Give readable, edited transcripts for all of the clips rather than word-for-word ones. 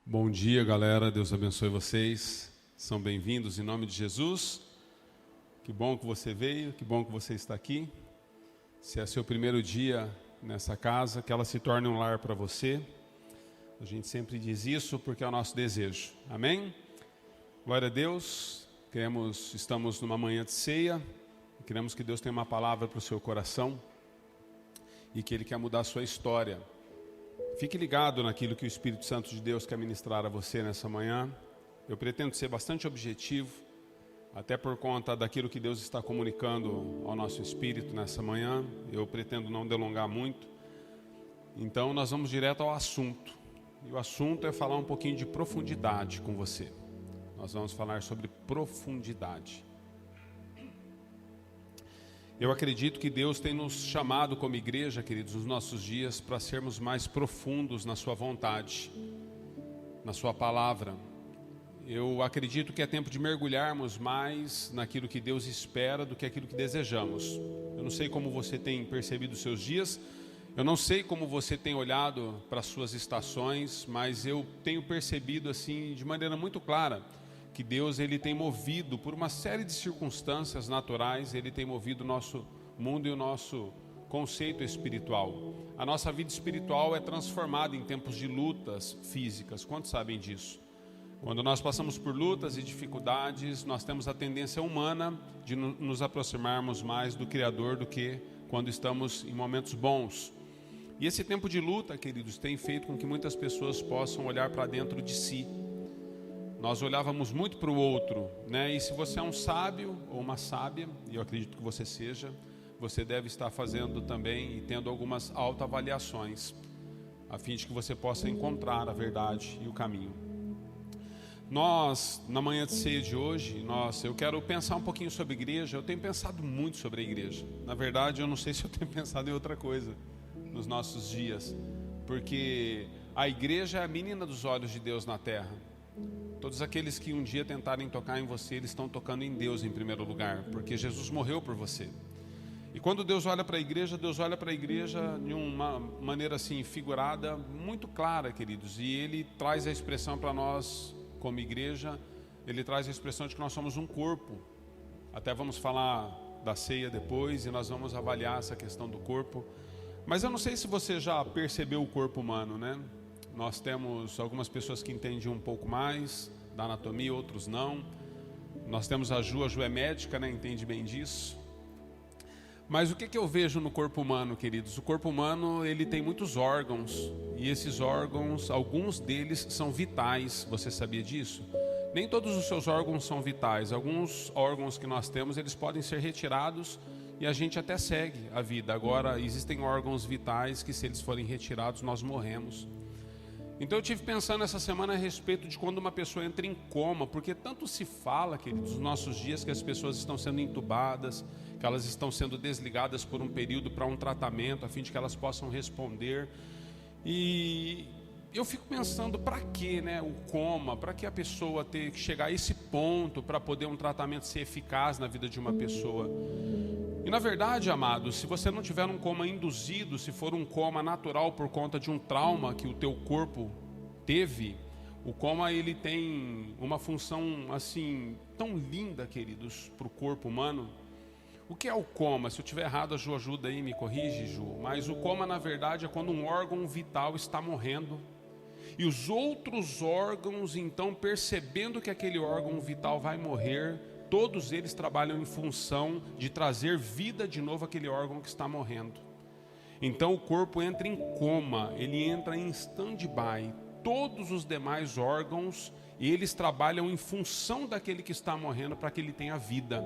Bom dia, galera. Deus abençoe vocês. São bem-vindos em nome de Jesus. Que bom que você veio, que bom que você está aqui. Se é seu primeiro dia nessa casa, que ela se torne um lar para você. A gente sempre diz isso porque é o nosso desejo. Amém? Glória a Deus. Estamos numa manhã de ceia. Queremos que Deus tenha uma palavra para o seu coração e que Ele quer mudar a sua história. Fique ligado naquilo que o Espírito Santo de Deus quer ministrar a você nessa manhã. Eu pretendo ser bastante objetivo, até por conta daquilo que Deus está comunicando ao nosso espírito nessa manhã. Eu pretendo não delongar muito. Então nós vamos direto ao assunto. E o assunto é falar um pouquinho de profundidade com você. Nós vamos falar sobre profundidade. Eu acredito que Deus tem nos chamado como igreja, queridos, nos nossos dias, para sermos mais profundos na sua vontade, na sua palavra. Eu acredito que é tempo de mergulharmos mais naquilo que Deus espera do que aquilo que desejamos. Eu não sei como você tem percebido os seus dias, eu não sei como você tem olhado para as suas estações, mas eu tenho percebido assim de maneira muito clara que Deus ele tem movido por uma série de circunstâncias naturais, Ele tem movido o nosso mundo e o nosso conceito espiritual. A nossa vida espiritual é transformada em tempos de lutas físicas. Quantos sabem disso? Quando nós passamos por lutas e dificuldades, nós temos a tendência humana de nos aproximarmos mais do Criador do que quando estamos em momentos bons. E esse tempo de luta, queridos, tem feito com que muitas pessoas possam olhar para dentro de si. Nós olhávamos muito para o outro, né? E se você é um sábio ou uma sábia, e eu acredito que você seja, você deve estar fazendo também e tendo algumas autoavaliações, a fim de que você possa encontrar a verdade e o caminho. Nós, na manhã de ceia de hoje, eu quero pensar um pouquinho sobre a igreja. Eu tenho pensado muito sobre a igreja. Na verdade, eu não sei se eu tenho pensado em outra coisa nos nossos dias, porque a igreja é a menina dos olhos de Deus na terra. Todos aqueles que um dia tentarem tocar em você, eles estão tocando em Deus em primeiro lugar, porque Jesus morreu por você. E quando Deus olha para a igreja de uma maneira assim figurada, muito clara, queridos. E Ele traz a expressão para nós, como igreja, Ele traz a expressão de que nós somos um corpo. Até vamos falar da ceia depois e nós vamos avaliar essa questão do corpo. Mas eu não sei se você já percebeu o corpo humano, né? Nós temos algumas pessoas que entendem um pouco mais da anatomia, outros não. Nós temos a Ju é médica, né? Entende bem disso. Mas o que eu vejo no corpo humano, queridos? O corpo humano, ele tem muitos órgãos. E esses órgãos, alguns deles são vitais. Você sabia disso? Nem todos os seus órgãos são vitais. Alguns órgãos que nós temos, eles podem ser retirados e a gente até segue a vida. Agora, existem órgãos vitais que, se eles forem retirados, nós morremos. Então eu tive pensando essa semana a respeito de quando uma pessoa entra em coma, porque tanto se fala, queridos, nos nossos dias que as pessoas estão sendo entubadas, que elas estão sendo desligadas por um período para um tratamento, a fim de que elas possam responder. E eu fico pensando, para que, né, o coma, para que a pessoa ter que chegar a esse ponto para poder um tratamento ser eficaz na vida de uma pessoa? E na verdade, amados, se você não tiver um coma induzido, se for um coma natural por conta de um trauma que o teu corpo teve, o coma ele tem uma função assim tão linda, queridos, para o corpo humano. O que é o coma? Se eu estiver errado, a Ju ajuda aí, me corrige, Ju. Mas o coma, na verdade, é quando um órgão vital está morrendo e os outros órgãos, então, percebendo que aquele órgão vital vai morrer, todos eles trabalham em função de trazer vida de novo àquele órgão que está morrendo. Então o corpo entra em coma, ele entra em stand-by. Todos os demais órgãos, eles trabalham em função daquele que está morrendo para que ele tenha vida.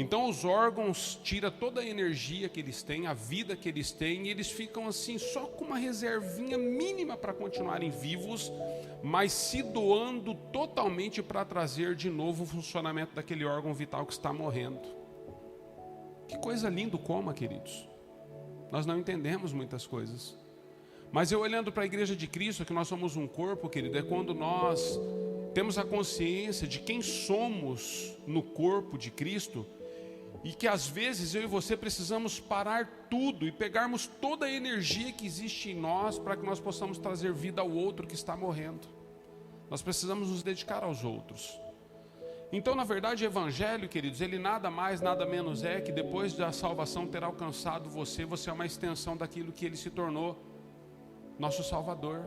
Então os órgãos tiram toda a energia que eles têm, a vida que eles têm, e eles ficam assim só com uma reservinha mínima para continuarem vivos, mas se doando totalmente para trazer de novo o funcionamento daquele órgão vital que está morrendo. Que coisa linda o coma, queridos. Nós não entendemos muitas coisas. Mas eu olhando para a igreja de Cristo, que nós somos um corpo, querido, é quando nós temos a consciência de quem somos no corpo de Cristo, e que às vezes eu e você precisamos parar tudo e pegarmos toda a energia que existe em nós para que nós possamos trazer vida ao outro que está morrendo. Nós precisamos nos dedicar aos outros. Então, na verdade, o Evangelho, queridos, ele nada mais, nada menos é que depois da salvação ter alcançado você, você é uma extensão daquilo que ele se tornou, nosso Salvador.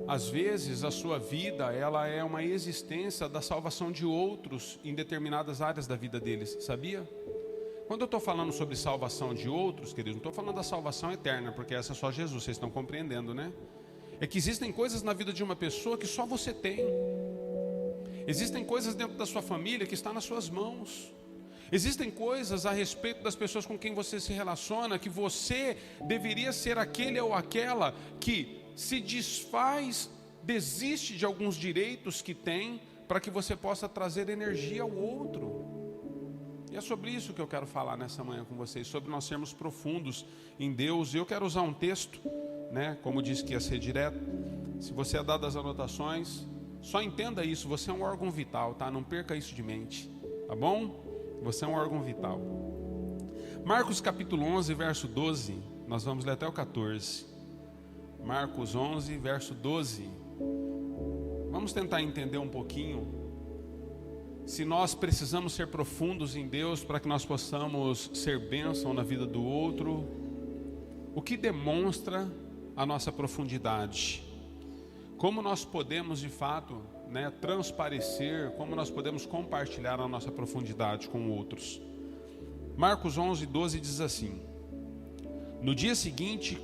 Às vezes, a sua vida, ela é uma existência da salvação de outros em determinadas áreas da vida deles, sabia? Quando eu estou falando sobre salvação de outros, queridos, não estou falando da salvação eterna, porque essa é só Jesus, vocês estão compreendendo, né? É que existem coisas na vida de uma pessoa que só você tem. Existem coisas dentro da sua família que estão nas suas mãos. Existem coisas a respeito das pessoas com quem você se relaciona, que você deveria ser aquele ou aquela que se desfaz, desiste de alguns direitos que tem, para que você possa trazer energia ao outro. E é sobre isso que eu quero falar nessa manhã com vocês, sobre nós sermos profundos em Deus. E eu quero usar um texto, né, como disse que ia ser direto. Se você é dado as anotações, só entenda isso, você é um órgão vital, tá? Não perca isso de mente, tá bom? Você é um órgão vital. Marcos capítulo 11, verso 12, nós vamos ler até o 14. Marcos 11, verso 12. Vamos tentar entender um pouquinho se nós precisamos ser profundos em Deus para que nós possamos ser bênção na vida do outro. O que demonstra a nossa profundidade? Como nós podemos de fato, né, transparecer, como nós podemos compartilhar a nossa profundidade com outros? Marcos 11, 12 diz assim: no dia seguinte,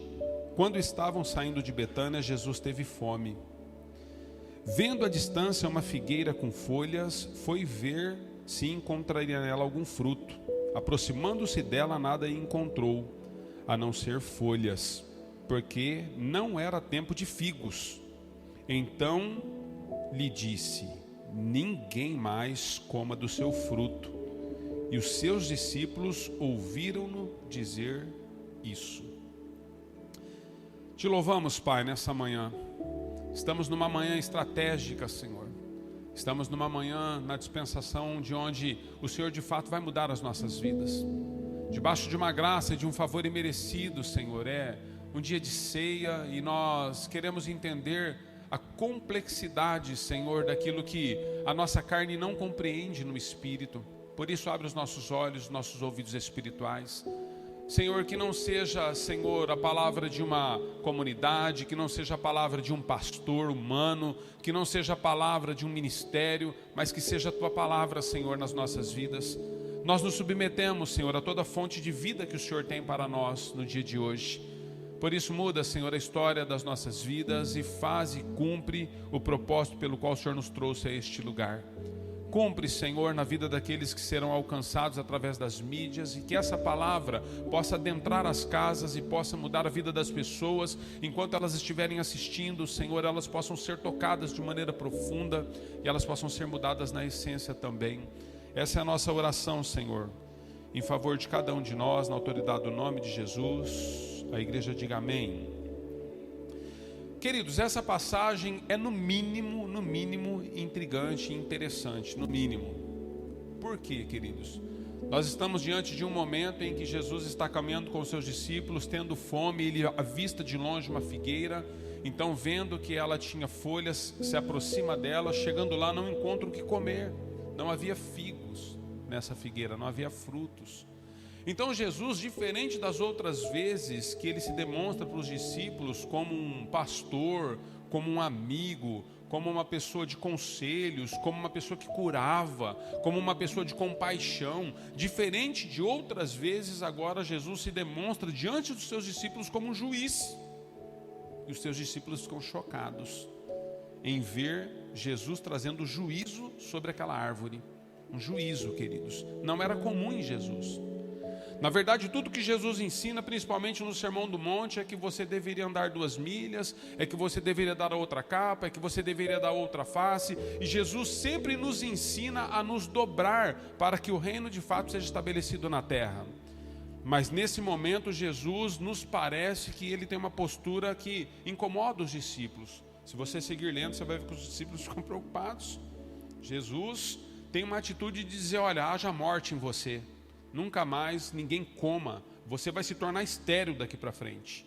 quando estavam saindo de Betânia, Jesus teve fome. Vendo à distância uma figueira com folhas, foi ver se encontraria nela algum fruto. Aproximando-se dela, nada encontrou, a não ser folhas, porque não era tempo de figos. Então lhe disse: ninguém mais coma do seu fruto. E os seus discípulos ouviram-no dizer isso. Te louvamos, Pai, nessa manhã. Estamos numa manhã estratégica, Senhor. Estamos numa manhã na dispensação de onde o Senhor de fato vai mudar as nossas vidas. Debaixo de uma graça e de um favor imerecido, Senhor. É um dia de ceia e nós queremos entender a complexidade, Senhor, daquilo que a nossa carne não compreende no Espírito. Por isso, abre os nossos olhos, nossos ouvidos espirituais. Senhor, que não seja, Senhor, a palavra de uma comunidade, que não seja a palavra de um pastor humano, que não seja a palavra de um ministério, mas que seja a Tua palavra, Senhor, nas nossas vidas. Nós nos submetemos, Senhor, a toda fonte de vida que o Senhor tem para nós no dia de hoje. Por isso, muda, Senhor, a história das nossas vidas e faz e cumpre o propósito pelo qual o Senhor nos trouxe a este lugar. Cumpre, Senhor, na vida daqueles que serão alcançados através das mídias, e que essa palavra possa adentrar as casas e possa mudar a vida das pessoas. Enquanto elas estiverem assistindo, Senhor, elas possam ser tocadas de maneira profunda e elas possam ser mudadas na essência também. Essa é a nossa oração, Senhor, em favor de cada um de nós, na autoridade do nome de Jesus. A igreja diga amém. Queridos, essa passagem é no mínimo intrigante e interessante, no mínimo. Por quê, queridos? Nós estamos diante de um momento em que Jesus está caminhando com os seus discípulos, tendo fome, ele avista de longe uma figueira, então vendo que ela tinha folhas, se aproxima dela, chegando lá não encontra o que comer, não havia figos nessa figueira, não havia frutos. Então Jesus, diferente das outras vezes que ele se demonstra para os discípulos como um pastor, como um amigo, como uma pessoa de conselhos, como uma pessoa que curava, como uma pessoa de compaixão, diferente de outras vezes, agora Jesus se demonstra diante dos seus discípulos como um juiz. E os seus discípulos ficam chocados em ver Jesus trazendo juízo sobre aquela árvore. Um juízo, queridos, não era comum em Jesus. Na verdade, tudo que Jesus ensina, principalmente no Sermão do Monte, é que você deveria andar 2 milhas, é que você deveria dar a outra capa, é que você deveria dar outra face. E Jesus sempre nos ensina a nos dobrar para que o reino de fato seja estabelecido na terra. Mas nesse momento, Jesus nos parece que ele tem uma postura que incomoda os discípulos. Se você seguir lendo, você vai ver que os discípulos ficam preocupados. Jesus tem uma atitude de dizer: olha, haja morte em você. Nunca mais ninguém coma, você vai se tornar estéril daqui para frente.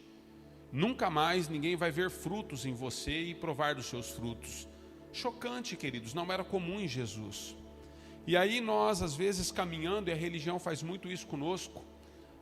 Nunca mais ninguém vai ver frutos em você e provar dos seus frutos. Chocante, queridos, não era comum em Jesus. E aí nós, às vezes, caminhando, e a religião faz muito isso conosco,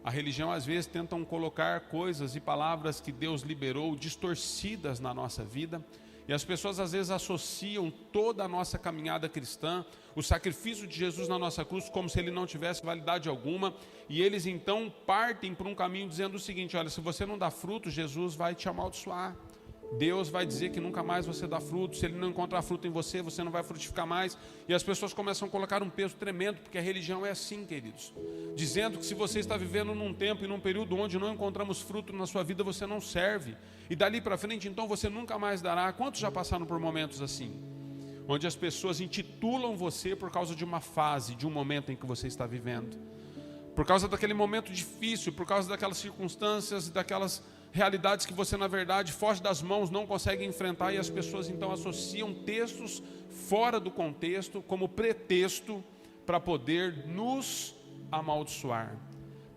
a religião, às vezes, tentam colocar coisas e palavras que Deus liberou distorcidas na nossa vida. E as pessoas, às vezes, associam toda a nossa caminhada cristã, o sacrifício de Jesus na nossa cruz, como se ele não tivesse validade alguma. E eles, então, partem por um caminho dizendo o seguinte: olha, se você não dá fruto, Jesus vai te amaldiçoar. Deus vai dizer que nunca mais você dá fruto. Se ele não encontrar fruto em você, você não vai frutificar mais. E as pessoas começam a colocar um peso tremendo, porque a religião é assim, queridos, dizendo que se você está vivendo num tempo e num período onde não encontramos fruto na sua vida, você não serve, e dali para frente então você nunca mais dará. Quantos já passaram por momentos assim, onde as pessoas intitulam você por causa de uma fase, de um momento em que você está vivendo, por causa daquele momento difícil, por causa daquelas circunstâncias, daquelas realidades que você, na verdade, foge das mãos, não consegue enfrentar, e as pessoas então associam textos fora do contexto como pretexto para poder nos amaldiçoar,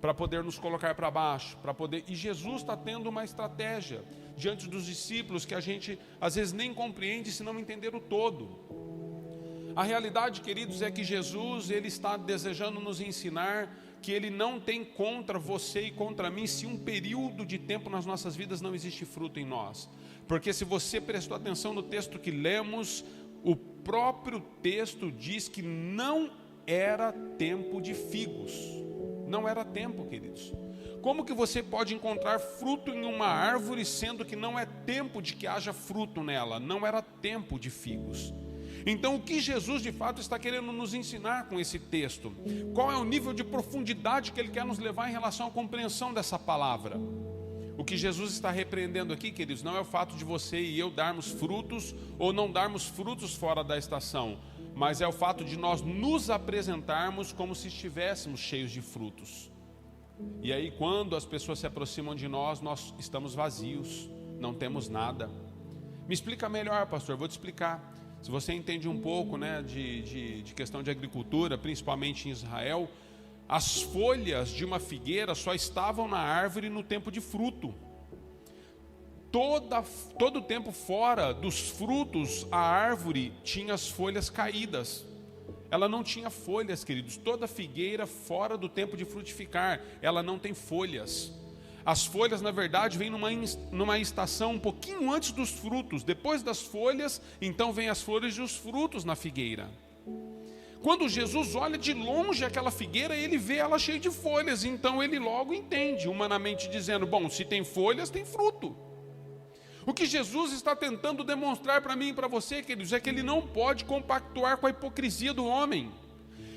para poder nos colocar para baixo, para poder... E Jesus está tendo uma estratégia diante dos discípulos que a gente às vezes nem compreende se não entender o todo. A realidade, queridos, é que Jesus, ele está desejando nos ensinar que ele não tem contra você e contra mim se um período de tempo nas nossas vidas não existe fruto em nós. Porque se você prestou atenção no texto que lemos, o próprio texto diz que não era tempo de figos. Não era tempo, queridos. Como que você pode encontrar fruto em uma árvore, sendo que não é tempo de que haja fruto nela? Não era tempo de figos. Então, o que Jesus de fato está querendo nos ensinar com esse texto? Qual é o nível de profundidade que ele quer nos levar em relação à compreensão dessa palavra? O que Jesus está repreendendo aqui, queridos, não é o fato de você e eu darmos frutos ou não darmos frutos fora da estação, mas é o fato de nós nos apresentarmos como se estivéssemos cheios de frutos. E aí, quando as pessoas se aproximam de nós, nós estamos vazios, não temos nada. Me explica melhor, pastor, vou te explicar. Se você entende um pouco, né, de questão de agricultura, principalmente em Israel, as folhas de uma figueira só estavam na árvore no tempo de fruto. Todo o tempo fora dos frutos, a árvore tinha as folhas caídas. Ela não tinha folhas, queridos. Toda figueira fora do tempo de frutificar, ela não tem folhas. As folhas, na verdade, vêm numa estação um pouquinho antes dos frutos. Depois das folhas, então vem as flores e os frutos na figueira. Quando Jesus olha de longe aquela figueira, ele vê ela cheia de folhas. Então ele logo entende, humanamente dizendo: bom, se tem folhas, tem fruto. O que Jesus está tentando demonstrar para mim e para você, queridos, é que ele não pode compactuar com a hipocrisia do homem.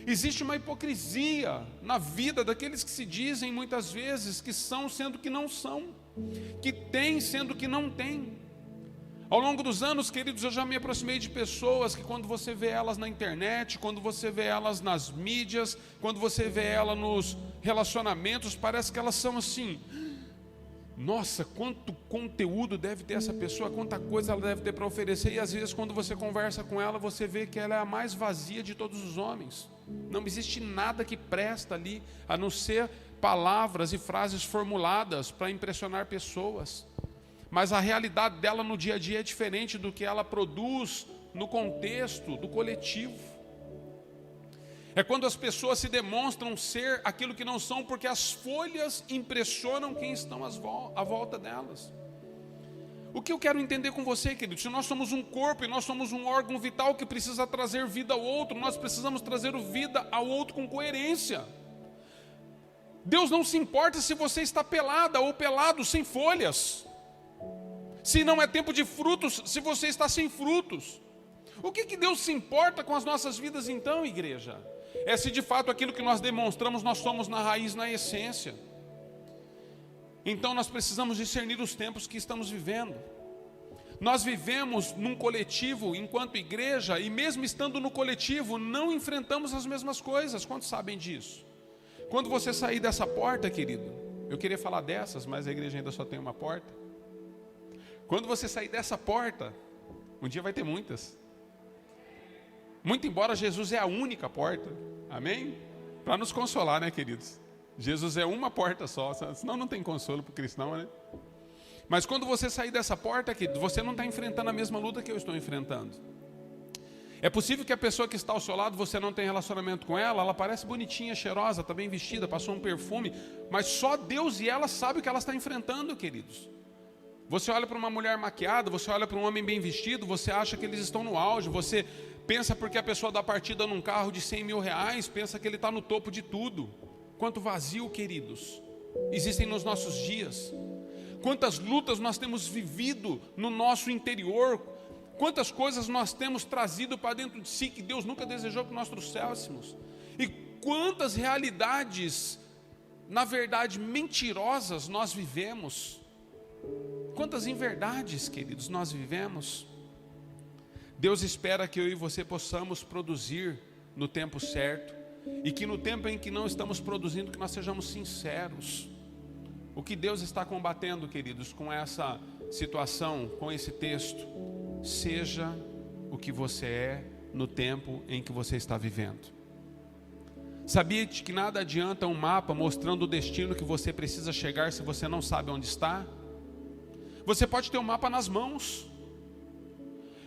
Existe uma hipocrisia na vida daqueles que se dizem muitas vezes que são sendo que não são, que têm sendo que não têm. Ao longo dos anos, queridos, eu já me aproximei de pessoas que quando você vê elas na internet, quando você vê elas nas mídias, quando você vê elas nos relacionamentos, parece que elas são assim: nossa, quanto conteúdo deve ter essa pessoa, quanta coisa ela deve ter para oferecer. E às vezes quando você conversa com ela, você vê que ela é a mais vazia de todos os homens. Não existe nada que presta ali, a não ser palavras e frases formuladas para impressionar pessoas. Mas a realidade dela no dia a dia é diferente do que ela produz no contexto do coletivo. É quando as pessoas se demonstram ser aquilo que não são, porque as folhas impressionam quem estão à volta delas. O que eu quero entender com você, querido? Se nós somos um corpo e nós somos um órgão vital que precisa trazer vida ao outro, nós precisamos trazer vida ao outro com coerência. Deus não se importa se você está pelada ou pelado sem folhas. Se não é tempo de frutos, se você está sem frutos. O que Deus se importa com as nossas vidas então, igreja? É se de fato aquilo que nós demonstramos nós somos na raiz, na essência. Então nós precisamos discernir os tempos que estamos vivendo. Nós vivemos num coletivo enquanto igreja, e mesmo estando no coletivo, não enfrentamos as mesmas coisas. Quantos sabem disso? Quando você sair dessa porta, querido, eu queria falar dessas, mas a igreja ainda só tem uma porta. Quando você sair dessa porta, um dia vai ter muitas. Muito embora Jesus é a única porta, amém? Para nos consolar, né, queridos? Jesus é uma porta só, senão não tem consolo para o cristão, né? Mas quando você sair dessa porta aqui, você não está enfrentando a mesma luta que eu estou enfrentando. É possível que a pessoa que está ao seu lado, você não tenha relacionamento com ela, ela parece bonitinha, cheirosa, está bem vestida, passou um perfume, mas só Deus e ela sabem o que ela está enfrentando, queridos. Você olha para uma mulher maquiada, você olha para um homem bem vestido, você acha que eles estão no auge, você pensa porque a pessoa dá partida num carro de 100 mil reais, pensa que ele está no topo de tudo. Quanto vazio, queridos, existem nos nossos dias. Quantas lutas nós temos vivido no nosso interior, quantas coisas nós temos trazido para dentro de si que Deus nunca desejou que nós trouxéssemos. E quantas realidades, na verdade, mentirosas nós vivemos. Quantas inverdades, queridos, nós vivemos. Deus espera que eu e você possamos produzir no tempo certo. E que no tempo em que não estamos produzindo, que nós sejamos sinceros. O que Deus está combatendo, queridos, com essa situação, com esse texto, seja o que você é no tempo em que você está vivendo. Sabia que nada adianta um mapa mostrando o destino que você precisa chegar se você não sabe onde está? Você pode ter um mapa nas mãos.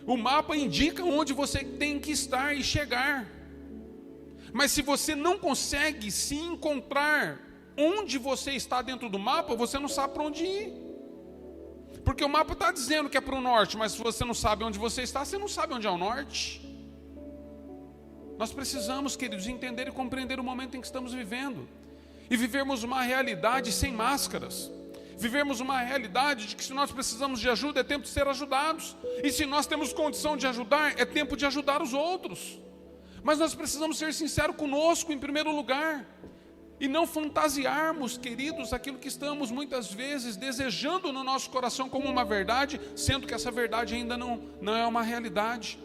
O mapa indica onde você tem que estar e chegar. Mas se você não consegue se encontrar onde você está dentro do mapa, você não sabe para onde ir. Porque o mapa está dizendo que é para o norte, mas se você não sabe onde você está, você não sabe onde é o norte. Nós precisamos, queridos, entender e compreender o momento em que estamos vivendo. E vivermos uma realidade sem máscaras. Vivermos uma realidade de que se nós precisamos de ajuda, é tempo de ser ajudados. E se nós temos condição de ajudar, é tempo de ajudar os outros. Mas nós precisamos ser sinceros conosco em primeiro lugar. E não fantasiarmos, queridos, aquilo que estamos muitas vezes desejando no nosso coração como uma verdade, sendo que essa verdade ainda não é uma realidade.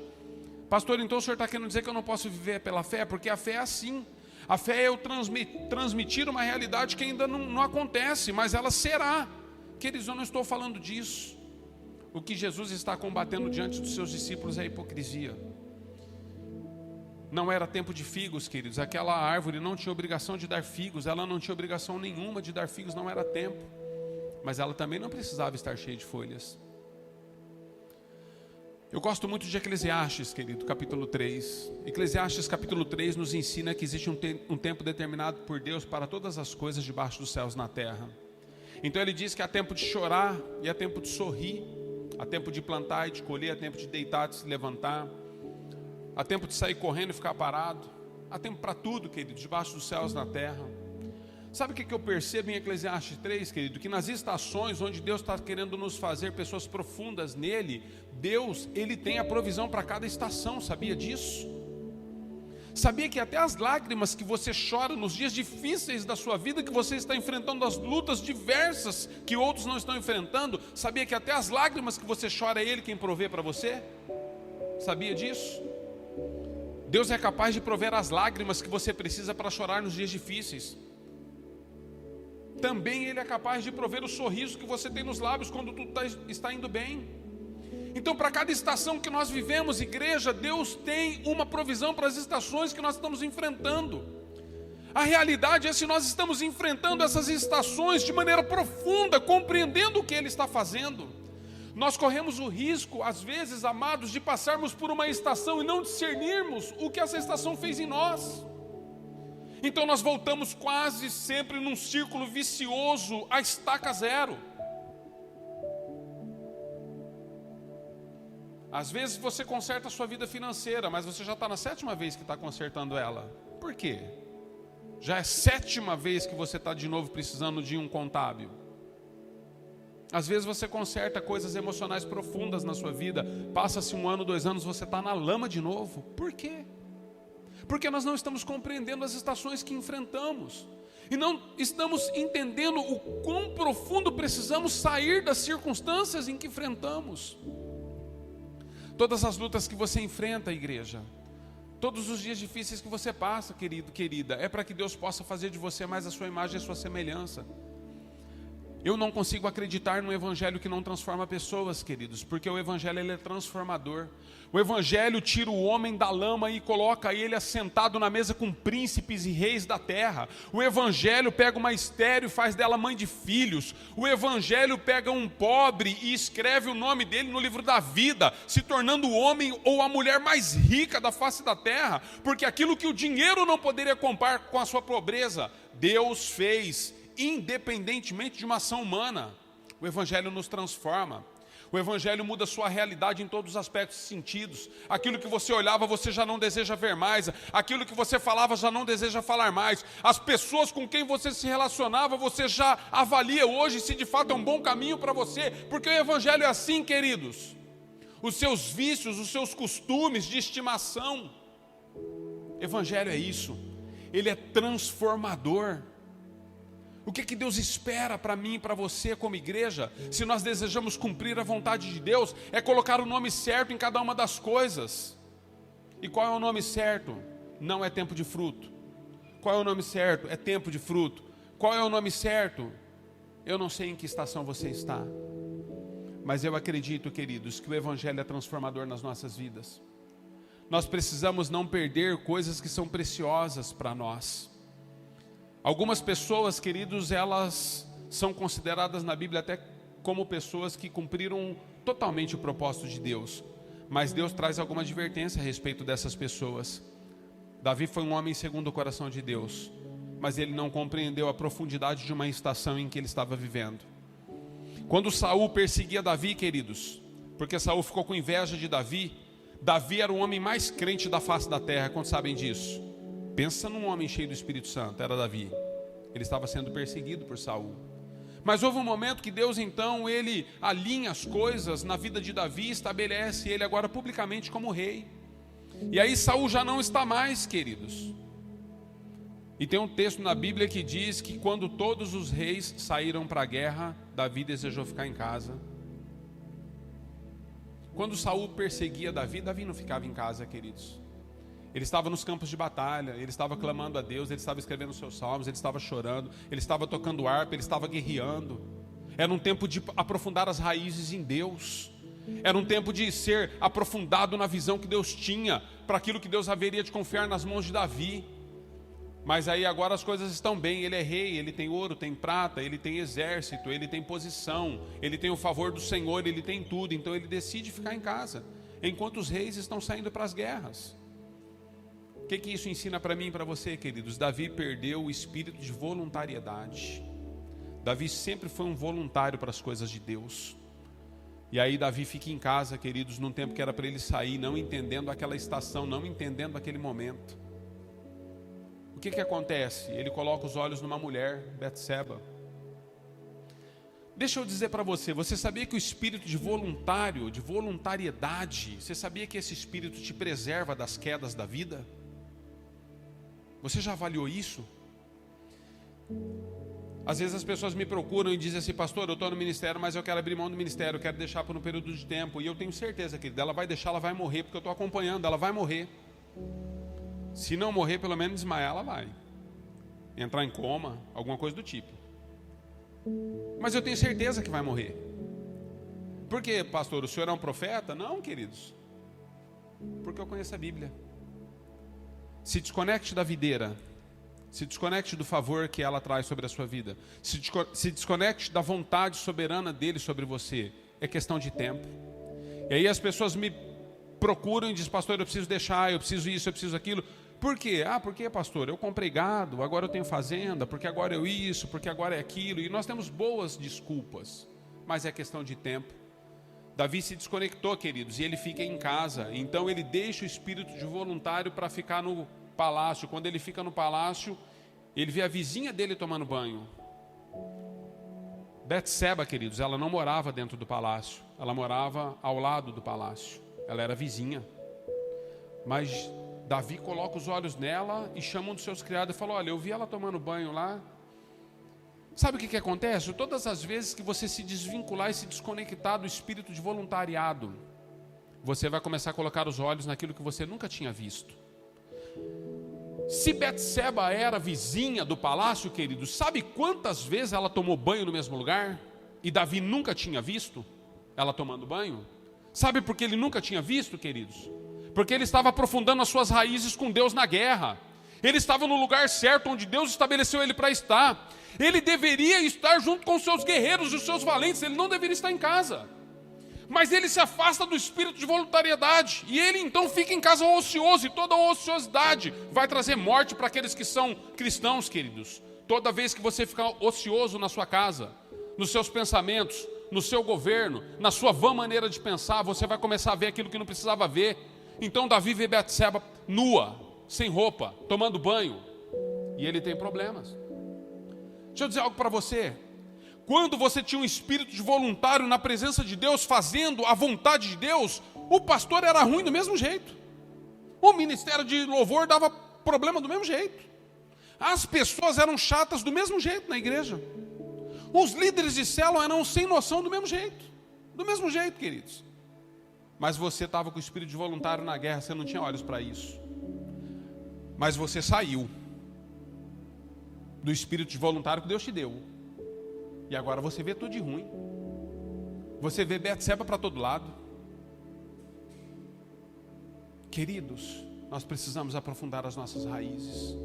Pastor, então o senhor está querendo dizer que eu não posso viver pela fé? Porque a fé é assim. A fé é eu transmitir uma realidade que ainda não acontece, mas ela será. Queridos, eu não estou falando disso. O que Jesus está combatendo diante dos seus discípulos é a hipocrisia. Não era tempo de figos, queridos. Aquela árvore não tinha obrigação de dar figos. Ela não tinha obrigação nenhuma de dar figos, não era tempo. Mas ela também não precisava estar cheia de folhas. Eu gosto muito de Eclesiastes, querido, capítulo 3. Eclesiastes capítulo 3 nos ensina que existe um tempo determinado por Deus para todas as coisas debaixo dos céus na terra. Então ele diz que há tempo de chorar e há tempo de sorrir. Há tempo de plantar e de colher, há tempo de deitar e de se levantar. Há tempo de sair correndo e ficar parado. Há tempo para tudo, querido, debaixo dos céus na terra. Sabe o que eu percebo em Eclesiastes 3, querido? Que nas estações onde Deus está querendo nos fazer pessoas profundas nele, Deus, ele tem a provisão para cada estação, sabia disso? Sabia que até as lágrimas que você chora nos dias difíceis da sua vida, que você está enfrentando as lutas diversas que outros não estão enfrentando, sabia que até as lágrimas que você chora é ele quem provê para você? Sabia disso? Deus é capaz de prover as lágrimas que você precisa para chorar nos dias difíceis. Também Ele é capaz de prover o sorriso que você tem nos lábios quando tudo está indo bem. Então, para cada estação que nós vivemos, igreja, Deus tem uma provisão para as estações que nós estamos enfrentando. A realidade é se nós estamos enfrentando essas estações de maneira profunda, compreendendo o que Ele está fazendo. Nós corremos o risco, às vezes, amados, de passarmos por uma estação e não discernirmos o que essa estação fez em nós. Então nós voltamos quase sempre num círculo vicioso, a estaca zero. Às vezes você conserta a sua vida financeira, mas você já está na 7ª vez que está consertando ela. Por quê? Já é 7ª vez que você está de novo precisando de um contábil. Às vezes você conserta coisas emocionais profundas na sua vida, passa-se 1 ano, 2 anos, você está na lama de novo. Por quê? Porque nós não estamos compreendendo as estações que enfrentamos. E não estamos entendendo o quão profundo precisamos sair das circunstâncias em que enfrentamos. Todas as lutas que você enfrenta, igreja, todos os dias difíceis que você passa, querido, querida, é para que Deus possa fazer de você mais a sua imagem e a sua semelhança. Eu não consigo acreditar num evangelho que não transforma pessoas, queridos, porque o evangelho ele é transformador. O evangelho tira o homem da lama e coloca ele assentado na mesa com príncipes e reis da terra. O evangelho pega uma estéril e faz dela mãe de filhos. O evangelho pega um pobre e escreve o nome dele no livro da vida, se tornando o homem ou a mulher mais rica da face da terra, porque aquilo que o dinheiro não poderia comprar com a sua pobreza, Deus fez, independentemente de uma ação humana. O evangelho nos transforma. O evangelho muda a sua realidade em todos os aspectos e sentidos. Aquilo que você olhava, você já não deseja ver mais. Aquilo que você falava, já não deseja falar mais. As pessoas com quem você se relacionava, você já avalia hoje se de fato é um bom caminho para você. Porque o evangelho é assim, queridos. Os seus vícios, os seus costumes de estimação. O evangelho é isso. Ele é transformador. O que Deus espera para mim e para você como igreja, se nós desejamos cumprir a vontade de Deus, é colocar o nome certo em cada uma das coisas. E qual é o nome certo? Não é tempo de fruto. Qual é o nome certo? É tempo de fruto. Qual é o nome certo? Eu não sei em que estação você está, mas eu acredito, queridos, que o evangelho é transformador nas nossas vidas. Nós precisamos não perder coisas que são preciosas para nós. Algumas pessoas, queridos, elas são consideradas na Bíblia até como pessoas que cumpriram totalmente o propósito de Deus. Mas Deus traz alguma advertência a respeito dessas pessoas. Davi foi um homem segundo o coração de Deus, mas ele não compreendeu a profundidade de uma estação em que ele estava vivendo. Quando Saul perseguia Davi, queridos, porque Saul ficou com inveja de Davi, Davi era o homem mais crente da face da terra, quantos sabem disso? Pensa num homem cheio do Espírito Santo, era Davi. Ele estava sendo perseguido por Saul. Mas houve um momento que Deus então, ele alinha as coisas na vida de Davi, estabelece ele agora publicamente como rei. E aí Saul já não está mais, queridos. E tem um texto na Bíblia que diz que quando todos os reis saíram para a guerra, Davi desejou ficar em casa. Quando Saul perseguia Davi, Davi não ficava em casa, queridos. Ele estava nos campos de batalha, ele estava clamando a Deus, ele estava escrevendo os seus salmos, ele estava chorando, ele estava tocando harpa, ele estava guerreando. Era um tempo de aprofundar as raízes em Deus. Era um tempo de ser aprofundado na visão que Deus tinha, para aquilo que Deus haveria de confiar nas mãos de Davi. Mas aí agora as coisas estão bem, ele é rei, ele tem ouro, tem prata, ele tem exército, ele tem posição, ele tem o favor do Senhor, ele tem tudo. Então ele decide ficar em casa, enquanto os reis estão saindo para as guerras. O que isso ensina para mim e para você, queridos? Davi perdeu o espírito de voluntariedade. Davi sempre foi um voluntário para as coisas de Deus. E aí Davi fica em casa, queridos, num tempo que era para ele sair, não entendendo aquela estação, não entendendo aquele momento. O que acontece? Ele coloca os olhos numa mulher, Betseba. Deixa eu dizer para você, você sabia que o espírito de voluntário, de voluntariedade, você sabia que esse espírito te preserva das quedas da vida? Você já avaliou isso? Às vezes as pessoas me procuram e dizem assim: pastor, eu estou no ministério, mas eu quero abrir mão do ministério, eu quero deixar por um período de tempo. E eu tenho certeza que ela vai deixar, ela vai morrer, porque eu estou acompanhando, ela vai morrer. Se não morrer, pelo menos desmaiar, ela vai entrar em coma, alguma coisa do tipo. Mas eu tenho certeza que vai morrer. Por quê, pastor? O senhor é um profeta? Não, queridos, porque eu conheço a Bíblia. Se desconecte da videira, se desconecte do favor que ela traz sobre a sua vida, se desconecte da vontade soberana dele sobre você. É questão de tempo. E aí as pessoas me procuram e dizem: pastor, eu preciso deixar, eu preciso isso, eu preciso aquilo. Por quê? Porque, pastor, eu comprei gado, agora eu tenho fazenda, porque agora eu isso, porque agora é aquilo. E nós temos boas desculpas, mas é questão de tempo. Davi se desconectou, queridos, e ele fica em casa. Então ele deixa o espírito de voluntário para ficar no palácio. Quando ele fica no palácio, ele vê a vizinha dele tomando banho. Betseba, queridos, ela não morava dentro do palácio, ela morava ao lado do palácio, ela era vizinha. Mas Davi coloca os olhos nela e chama um dos seus criados e fala: olha, eu vi ela tomando banho lá. Sabe o que acontece? Todas as vezes que você se desvincular e se desconectar do espírito de voluntariado, você vai começar a colocar os olhos naquilo que você nunca tinha visto. Se Betseba era vizinha do palácio, queridos, sabe quantas vezes ela tomou banho no mesmo lugar? E Davi nunca tinha visto ela tomando banho? Sabe por que ele nunca tinha visto, queridos? Porque ele estava aprofundando as suas raízes com Deus na guerra. Ele estava no lugar certo, onde Deus estabeleceu ele para estar. Ele deveria estar junto com os seus guerreiros e os seus valentes, ele não deveria estar em casa. Mas ele se afasta do espírito de voluntariedade, e ele então fica em casa ocioso, e toda a ociosidade vai trazer morte para aqueles que são cristãos, queridos. Toda vez que você ficar ocioso na sua casa, nos seus pensamentos, no seu governo, na sua vã maneira de pensar, você vai começar a ver aquilo que não precisava ver. Então Davi vê Betseba nua, sem roupa, tomando banho, e ele tem problemas. Deixa eu dizer algo para você. Quando você tinha um espírito de voluntário na presença de Deus, fazendo a vontade de Deus, o pastor era ruim do mesmo jeito. O ministério de louvor dava problema do mesmo jeito. As pessoas eram chatas do mesmo jeito na igreja. Os líderes de célula eram sem noção do mesmo jeito. Do mesmo jeito, queridos. Mas você estava com o espírito de voluntário na guerra, você não tinha olhos para isso. Mas você saiu do espírito de voluntário que Deus te deu. E agora você vê tudo de ruim. Você vê Betseba para todo lado. Queridos, nós precisamos aprofundar as nossas raízes.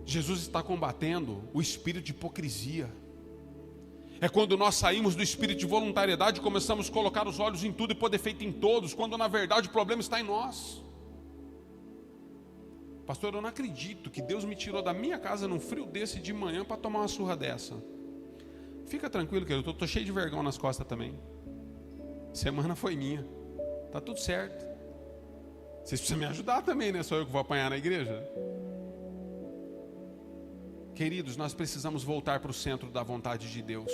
Jesus está combatendo o espírito de hipocrisia. É quando nós saímos do espírito de voluntariedade e começamos a colocar os olhos em tudo e pôr defeito em todos, quando na verdade o problema está em nós. Pastor, eu não acredito que Deus me tirou da minha casa num frio desse de manhã para tomar uma surra dessa. Fica tranquilo, querido, eu estou cheio de vergão nas costas também. Semana foi minha. Está tudo certo. Vocês precisam me ajudar também, né? Sou eu que vou apanhar na igreja. Queridos, nós precisamos voltar para o centro da vontade de Deus.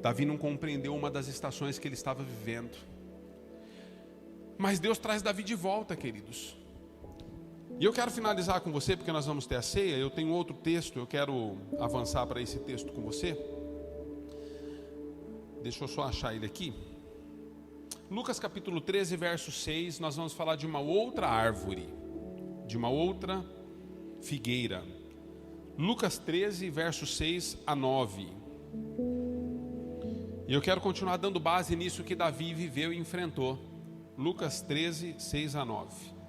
Davi não compreendeu uma das estações que ele estava vivendo. Mas Deus traz Davi de volta, queridos. E eu quero finalizar com você, porque nós vamos ter a ceia. Eu tenho outro texto, eu quero avançar para esse texto com você. Deixa eu só achar ele aqui. Lucas capítulo 13, verso 6, nós vamos falar de uma outra árvore, de uma outra figueira. Lucas 13, verso 6 a 9. E eu quero continuar dando base nisso que Davi viveu e enfrentou. Lucas 13, 6 a 9.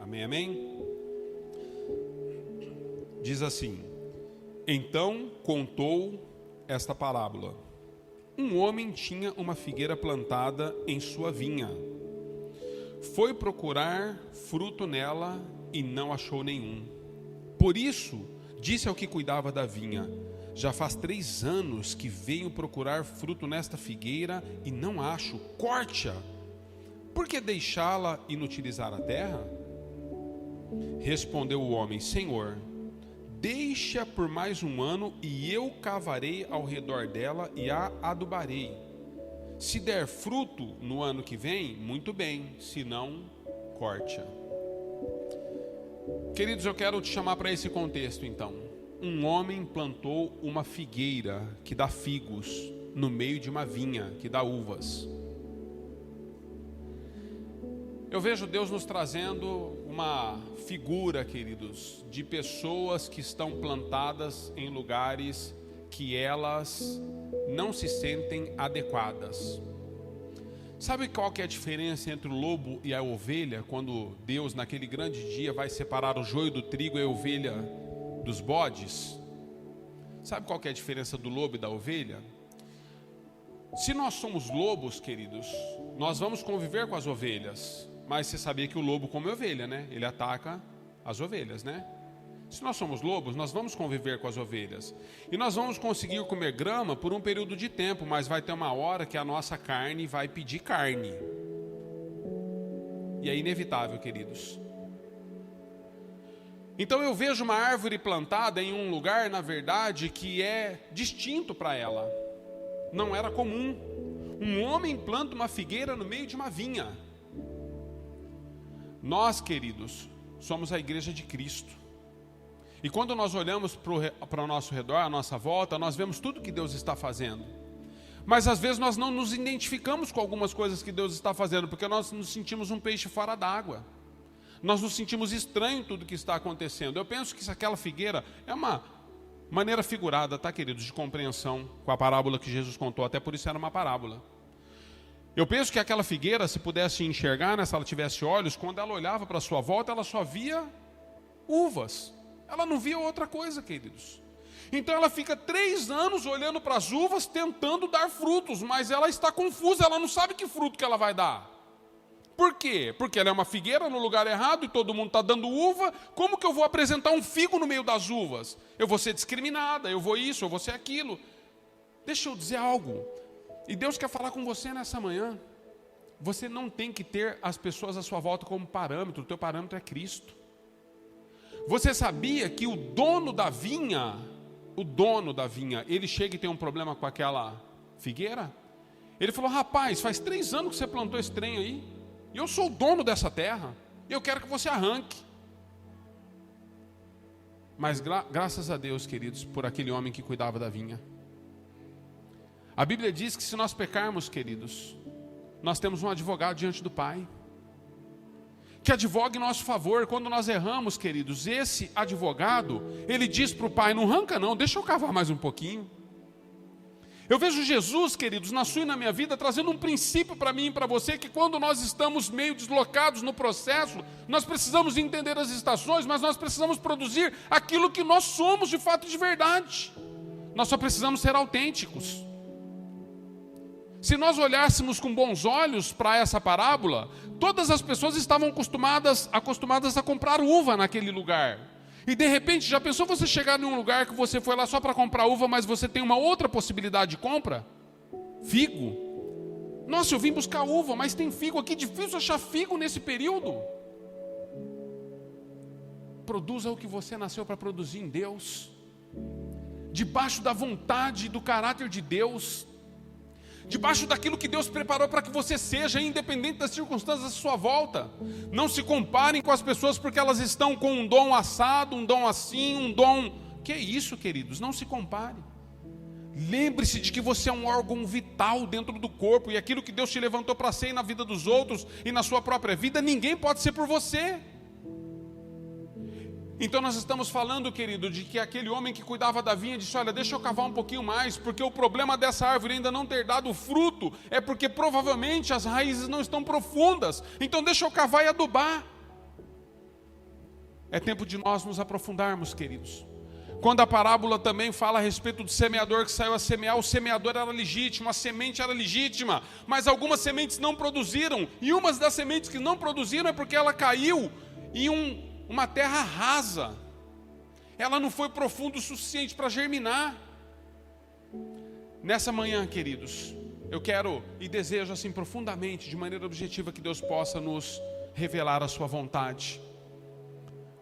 Amém, amém? Diz assim: então contou esta parábola. Um homem tinha uma figueira plantada em sua vinha. Foi procurar fruto nela e não achou nenhum. Por isso, disse ao que cuidava da vinha: já faz 3 anos que venho procurar fruto nesta figueira e não acho. Corte-a. Por que deixá-la inutilizar a terra? Respondeu o homem: Senhor, deixa por mais 1 ano e eu cavarei ao redor dela e a adubarei. Se der fruto no ano que vem, muito bem, se não, corte-a. Queridos, eu quero te chamar para esse contexto então. Um homem plantou uma figueira que dá figos no meio de uma vinha que dá uvas. Eu vejo Deus nos trazendo uma figura, queridos, de pessoas que estão plantadas em lugares que elas não se sentem adequadas. Sabe qual que é a diferença entre o lobo e a ovelha, quando Deus naquele grande dia vai separar o joio do trigo e a ovelha dos bodes? Sabe qual que é a diferença do lobo e da ovelha? Se nós somos lobos, queridos, nós vamos conviver com as ovelhas. Mas você sabia que o lobo come ovelha, né? Ele ataca as ovelhas, né? Se nós somos lobos, nós vamos conviver com as ovelhas. E nós vamos conseguir comer grama por um período de tempo, mas vai ter uma hora que a nossa carne vai pedir carne. E é inevitável, queridos. Então eu vejo uma árvore plantada em um lugar, na verdade, que é distinto para ela. Não era comum. Um homem planta uma figueira no meio de uma vinha. Nós, queridos, somos a igreja de Cristo. E quando nós olhamos para o nosso redor, à nossa volta, nós vemos tudo que Deus está fazendo. Mas às vezes nós não nos identificamos com algumas coisas que Deus está fazendo, porque nós nos sentimos um peixe fora d'água. Nós nos sentimos estranho em tudo que está acontecendo. Eu penso que aquela figueira é uma maneira figurada, tá, queridos, de compreensão com a parábola que Jesus contou, até por isso era uma parábola. Eu penso que aquela figueira, se pudesse enxergar, né, se ela tivesse olhos, quando ela olhava para a sua volta, ela só via uvas. Ela não via outra coisa, queridos. Então ela fica 3 anos olhando para as uvas, tentando dar frutos, mas ela está confusa, ela não sabe que fruto que ela vai dar. Por quê? Porque ela é uma figueira no lugar errado e todo mundo está dando uva. Como que eu vou apresentar um figo no meio das uvas? Eu vou ser discriminada, eu vou isso, eu vou ser aquilo. Deixa eu dizer algo. E Deus quer falar com você nessa manhã. Você não tem que ter as pessoas à sua volta como parâmetro. O teu parâmetro é Cristo. Você sabia que o dono da vinha, ele chega e tem um problema com aquela figueira? Ele falou, rapaz, faz 3 anos que você plantou esse trem aí, e eu sou o dono dessa terra, e eu quero que você arranque. Mas graças a Deus, queridos, por aquele homem que cuidava da vinha. A Bíblia diz que se nós pecarmos, queridos, nós temos um advogado diante do Pai, que advoga em nosso favor. Quando nós erramos, queridos, esse advogado, ele diz para o Pai, não arranca não, deixa eu cavar mais um pouquinho. Eu vejo Jesus, queridos, na sua e na minha vida, trazendo um princípio para mim e para você, que quando nós estamos meio deslocados no processo, nós precisamos entender as estações, mas nós precisamos produzir aquilo que nós somos de fato e de verdade. Nós só precisamos ser autênticos. Se nós olhássemos com bons olhos para essa parábola, todas as pessoas estavam acostumadas a comprar uva naquele lugar. E de repente, já pensou você chegar em um lugar que você foi lá só para comprar uva, mas você tem uma outra possibilidade de compra? Figo. Nossa, eu vim buscar uva, mas tem figo aqui, difícil achar figo nesse período. Produza o que você nasceu para produzir em Deus, debaixo da vontade e do caráter de Deus, debaixo daquilo que Deus preparou para que você seja, independente das circunstâncias à sua volta. Não se comparem com as pessoas porque elas estão com um dom assado, um dom assim, um dom... Que é isso, queridos? Não se compare. Lembre-se de que você é um órgão vital dentro do corpo, e aquilo que Deus te levantou para ser na vida dos outros e na sua própria vida, ninguém pode ser por você. Então nós estamos falando, querido, de que aquele homem que cuidava da vinha disse, olha, deixa eu cavar um pouquinho mais, porque o problema dessa árvore ainda não ter dado fruto é porque provavelmente as raízes não estão profundas, então deixa eu cavar e adubar. É tempo de nós nos aprofundarmos, queridos. Quando a parábola também fala a respeito do semeador que saiu a semear, o semeador era legítimo, a semente era legítima, mas algumas sementes não produziram, e umas das sementes que não produziram é porque ela caiu em uma terra rasa, ela não foi profunda o suficiente para germinar. Nessa manhã, queridos, eu quero e desejo assim profundamente, de maneira objetiva, que Deus possa nos revelar a sua vontade.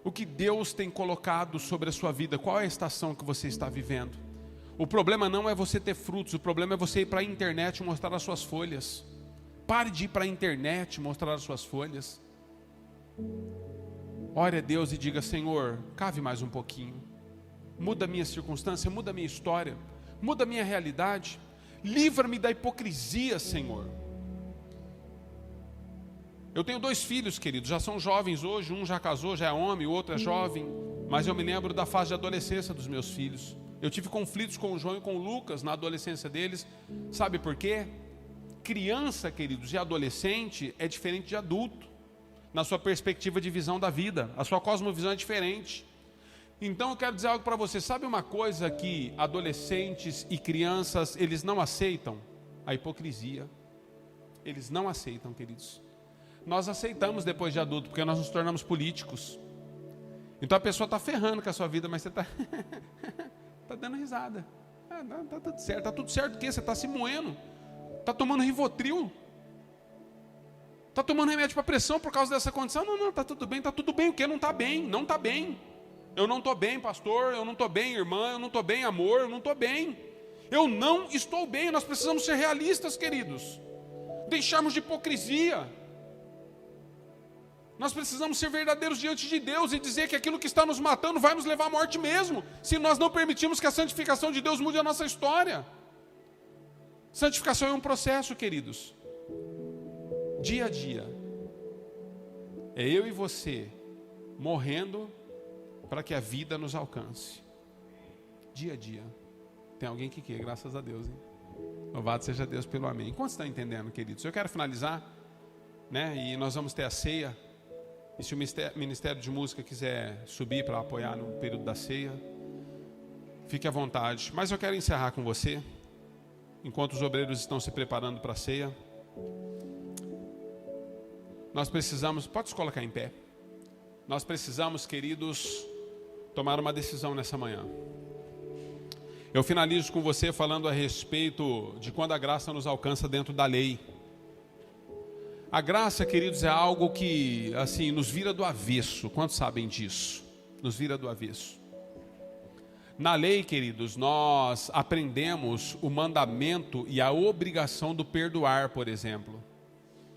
O que Deus tem colocado sobre a sua vida, qual é a estação que você está vivendo? O problema não é você ter frutos, o problema é você ir para a internet e mostrar as suas folhas. Pare de ir para a internet e mostrar as suas folhas. Ore a Deus e diga, Senhor, cave mais um pouquinho. Muda a minha circunstância, muda a minha história, muda a minha realidade. Livra-me da hipocrisia, Senhor. Eu tenho 2 filhos, queridos, já são jovens hoje, um já casou, já é homem, o outro é jovem, mas eu me lembro da fase de adolescência dos meus filhos. Eu tive conflitos com o João e com o Lucas na adolescência deles. Sabe por quê? Criança, queridos, e adolescente é diferente de adulto, na sua perspectiva de visão da vida. A sua cosmovisão é diferente. Então eu quero dizer algo para você. Sabe uma coisa que adolescentes e crianças, eles não aceitam? A hipocrisia. Eles não aceitam, queridos. Nós aceitamos depois de adulto, porque nós nos tornamos políticos. Então a pessoa está ferrando com a sua vida, mas você está tá dando risada. Tá tudo certo. Está tudo certo o quê? Você está se moendo. Está tomando Rivotril. Está tomando remédio para pressão por causa dessa condição? Não, está tudo bem. Está tudo bem o quê? Não está bem. Não está bem. Eu não estou bem, pastor. Eu não estou bem, irmã. Eu não estou bem, amor. Eu não estou bem. Eu não estou bem. Nós precisamos ser realistas, queridos. Deixarmos de hipocrisia. Nós precisamos ser verdadeiros diante de Deus e dizer que aquilo que está nos matando vai nos levar à morte mesmo, se nós não permitirmos que a santificação de Deus mude a nossa história. Santificação é um processo, queridos. Dia a dia. É eu e você morrendo para que a vida nos alcance. Dia a dia. Tem alguém que quer, graças a Deus, hein? Louvado seja Deus pelo amém. Quantos estão entendendo, queridos? Eu quero finalizar, né? E nós vamos ter a ceia. E se o Ministério de Música quiser subir para apoiar no período da ceia, fique à vontade. Mas eu quero encerrar com você, enquanto os obreiros estão se preparando para a ceia. Nós precisamos, pode se colocar em pé. Nós precisamos, queridos, tomar uma decisão nessa manhã. Eu finalizo com você falando a respeito de quando a graça nos alcança dentro da lei. A graça, queridos, é algo que, assim, nos vira do avesso. Quantos sabem disso? Nos vira do avesso. Na lei, queridos, nós aprendemos o mandamento e a obrigação do perdoar, por exemplo.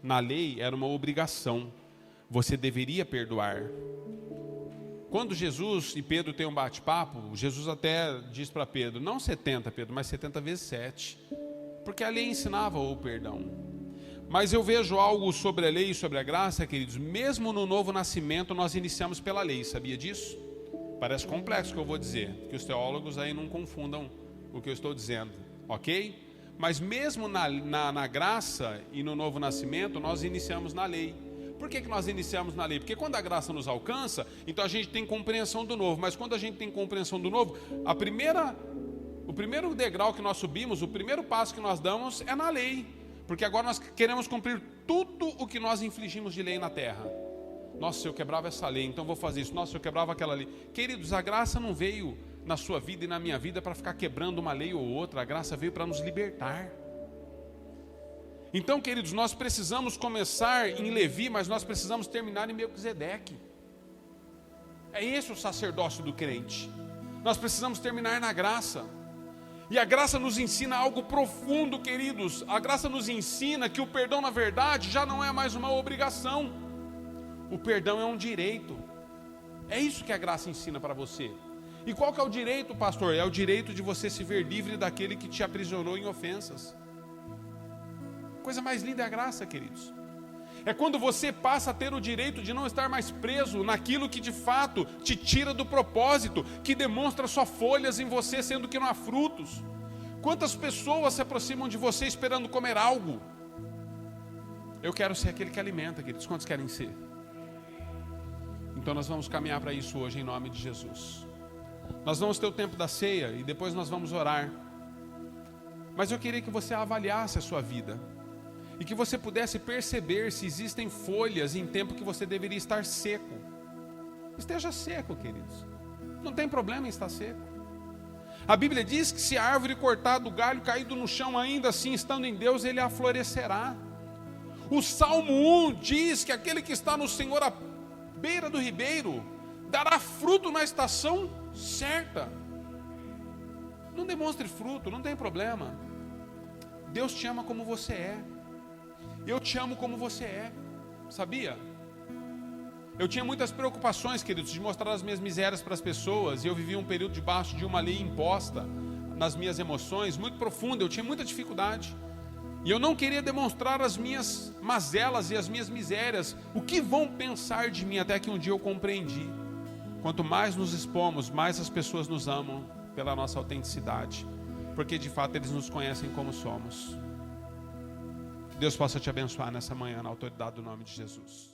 Na lei era uma obrigação. Você deveria perdoar. Quando Jesus e Pedro têm um bate-papo, Jesus até diz para Pedro, não 70, Pedro, mas 70 vezes 7. Porque a lei ensinava o perdão. Mas eu vejo algo sobre a lei e sobre a graça, queridos. Mesmo no novo nascimento, nós iniciamos pela lei. Sabia disso? Parece complexo o que eu vou dizer. Que os teólogos aí não confundam o que eu estou dizendo. Ok? Mas mesmo na graça e no novo nascimento, nós iniciamos na lei. Por que nós iniciamos na lei? Porque quando a graça nos alcança, então a gente tem compreensão do novo. Mas quando a gente tem compreensão do novo, o primeiro degrau que nós subimos, o primeiro passo que nós damos é na lei. Porque agora nós queremos cumprir tudo o que nós infligimos de lei na terra. Nossa, se eu quebrava essa lei, então vou fazer isso. Nossa, se eu quebrava aquela lei. Queridos, a graça não veio na sua vida e na minha vida para ficar quebrando uma lei ou outra. A graça veio para nos libertar. Então, queridos, nós precisamos começar em Levi, mas nós precisamos terminar em Melquisedeque. É esse o sacerdócio do crente. Nós precisamos terminar na graça. E a graça nos ensina algo profundo, queridos. A graça nos ensina que o perdão, na verdade, já não é mais uma obrigação. O perdão é um direito. É isso que a graça ensina para você. E qual que é o direito, pastor? É o direito de você se ver livre daquele que te aprisionou em ofensas. Coisa mais linda é a graça, queridos. É quando você passa a ter o direito de não estar mais preso naquilo que de fato te tira do propósito, que demonstra só folhas em você, sendo que não há frutos. Quantas pessoas se aproximam de você esperando comer algo? Eu quero ser aquele que alimenta, queridos. Quantos querem ser? Então nós vamos caminhar para isso hoje em nome de Jesus. Nós vamos ter o tempo da ceia e depois nós vamos orar. Mas eu queria que você avaliasse a sua vida. E que você pudesse perceber se existem folhas em tempo que você deveria estar seco. Esteja seco, queridos. Não tem problema em estar seco. A Bíblia diz que se a árvore cortar do galho caído no chão, ainda assim, estando em Deus, ele a florescerá. O Salmo 1 diz que aquele que está no Senhor à beira do ribeiro, dará fruto na estação certa. Não demonstre fruto, não tem problema. Deus te ama como você é. Eu te amo como você é, sabia? Eu tinha muitas preocupações, queridos, de mostrar as minhas misérias para as pessoas. E eu vivia um período debaixo de uma lei imposta nas minhas emoções, muito profunda. Eu tinha muita dificuldade. E eu não queria demonstrar as minhas mazelas e as minhas misérias. O que vão pensar de mim? Até que um dia eu compreendi. Quanto mais nos expomos, mais as pessoas nos amam pela nossa autenticidade. Porque de fato eles nos conhecem como somos. Deus possa te abençoar nessa manhã, na autoridade do nome de Jesus.